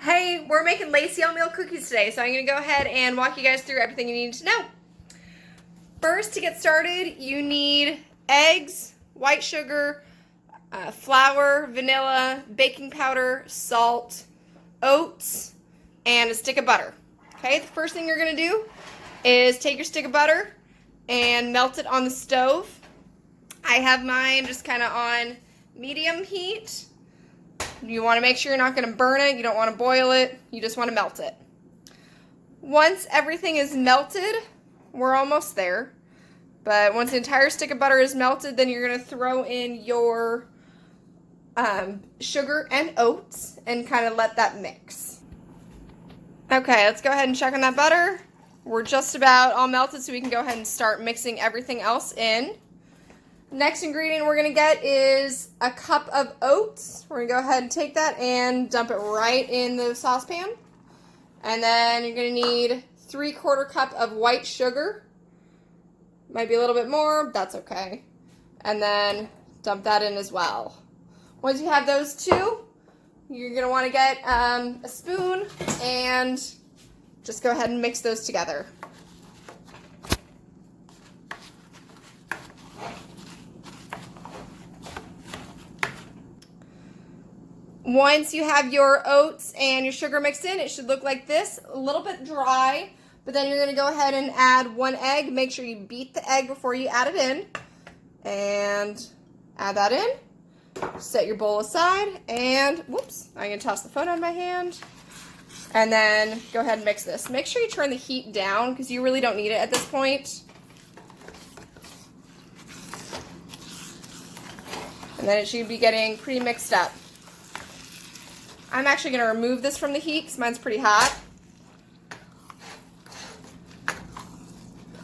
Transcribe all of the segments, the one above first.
Hey, we're making Lacy oatmeal cookies today, so I'm going to go ahead and walk you guys through everything you need to know. First, to get started, you need eggs, white sugar, flour, vanilla, baking powder, salt, oats, and a stick of butter. Okay, the first thing you're going to do is take your stick of butter and melt it on the stove. I have mine just kind of on medium heat. You want to make sure you're not going to burn it. You don't want to boil it. You just want to melt it. Once everything is melted, we're almost there. But once the entire stick of butter is melted, then you're going to throw in your sugar and oats and kind of let that mix. Okay, let's go ahead and check on that butter. We're just about all melted, so we can go ahead and start mixing everything else in. Next ingredient we're going to get is a cup of oats. We're going to go ahead and take that and dump it right in the saucepan. And then you're going to need 3/4 cup of white sugar. Might be a little bit more, that's okay. And then dump that in as well. Once you have those two, you're going to want to get a spoon and just go ahead and mix those together. Once you have your oats and your sugar mixed in, it should look like this, a little bit dry, but then you're going to go ahead and add 1 egg. Make sure you beat the egg before you add it in, and add that in. Set your bowl aside, and whoops, I'm going to toss the phone out of my hand, and then go ahead and mix this. Make sure you turn the heat down because you really don't need it at this point. And then it should be getting pretty mixed up. I'm actually going to remove this from the heat because mine's pretty hot.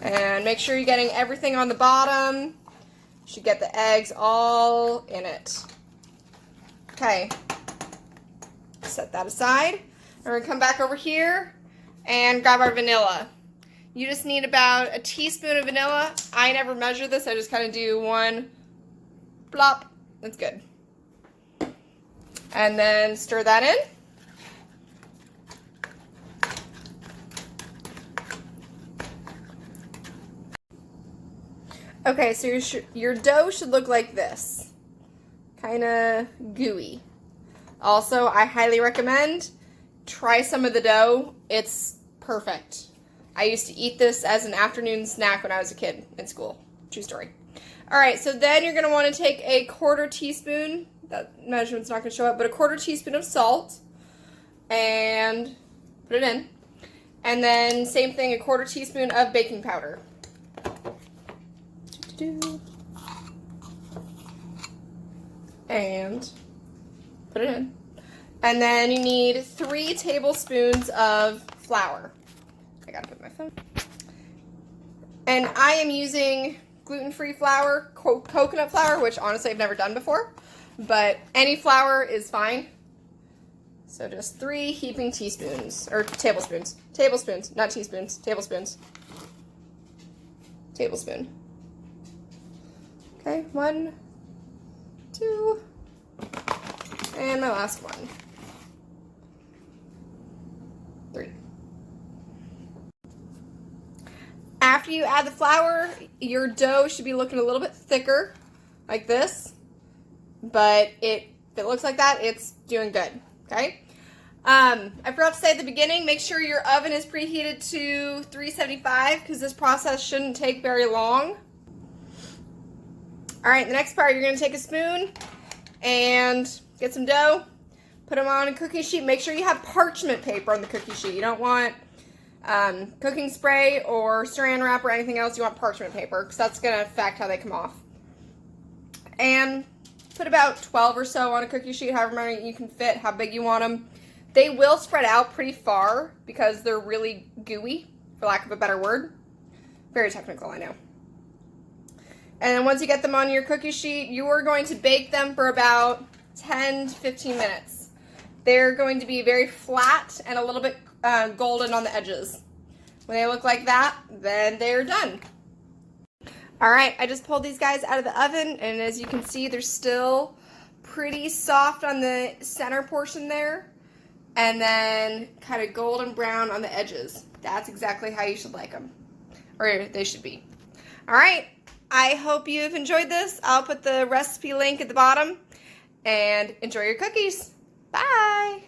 And make sure you're getting everything on the bottom. You should get the eggs all in it. Okay. Set that aside. And we're going to come back over here and grab our vanilla. You just need about a teaspoon of vanilla. I never measure this. I just kind of do 1 plop. That's good. And then stir that in. Okay, so your dough should look like this. Kind of gooey. Also, I highly recommend try some of the dough. It's perfect. I used to eat this as an afternoon snack when I was a kid in school. True story. All right, so then you're going to want to take a 1/4 teaspoon. That measurement's not going to show up, but a 1/4 teaspoon of salt and put it in. And then same thing, a 1/4 teaspoon of baking powder. And put it in. And then you need 3 tablespoons of flour. I gotta put my phone. And I am using gluten-free flour, coconut flour, which honestly I've never done before. But any flour is fine. So just 3 heaping teaspoons, or tablespoons. Tablespoons, not teaspoons. Tablespoons. Tablespoon. Okay, 1, 2, and my last one. 3. After you add the flour, your dough should be looking a little bit thicker, like this. But if it looks like that, it's doing good, okay? I forgot to say at the beginning, make sure your oven is preheated to 375 because this process shouldn't take very long. All right, the next part, you're going to take a spoon and get some dough, put them on a cookie sheet. Make sure you have parchment paper on the cookie sheet. You don't want cooking spray or saran wrap or anything else. You want parchment paper because that's going to affect how they come off. And put about 12 or so on a cookie sheet, however many you can fit, how big you want them. They will spread out pretty far because they're really gooey, for lack of a better word. Very technical, I know. And then once you get them on your cookie sheet, you are going to bake them for about 10 to 15 minutes. They're going to be very flat and a little bit golden on the edges. When they look like that, then they're done. All right, I just pulled these guys out of the oven, and as you can see, they're still pretty soft on the center portion there. and then kind of golden brown on the edges. That's exactly how you should like them, or they should be. All right, I hope you've enjoyed this. I'll put the recipe link at the bottom, and enjoy your cookies. Bye.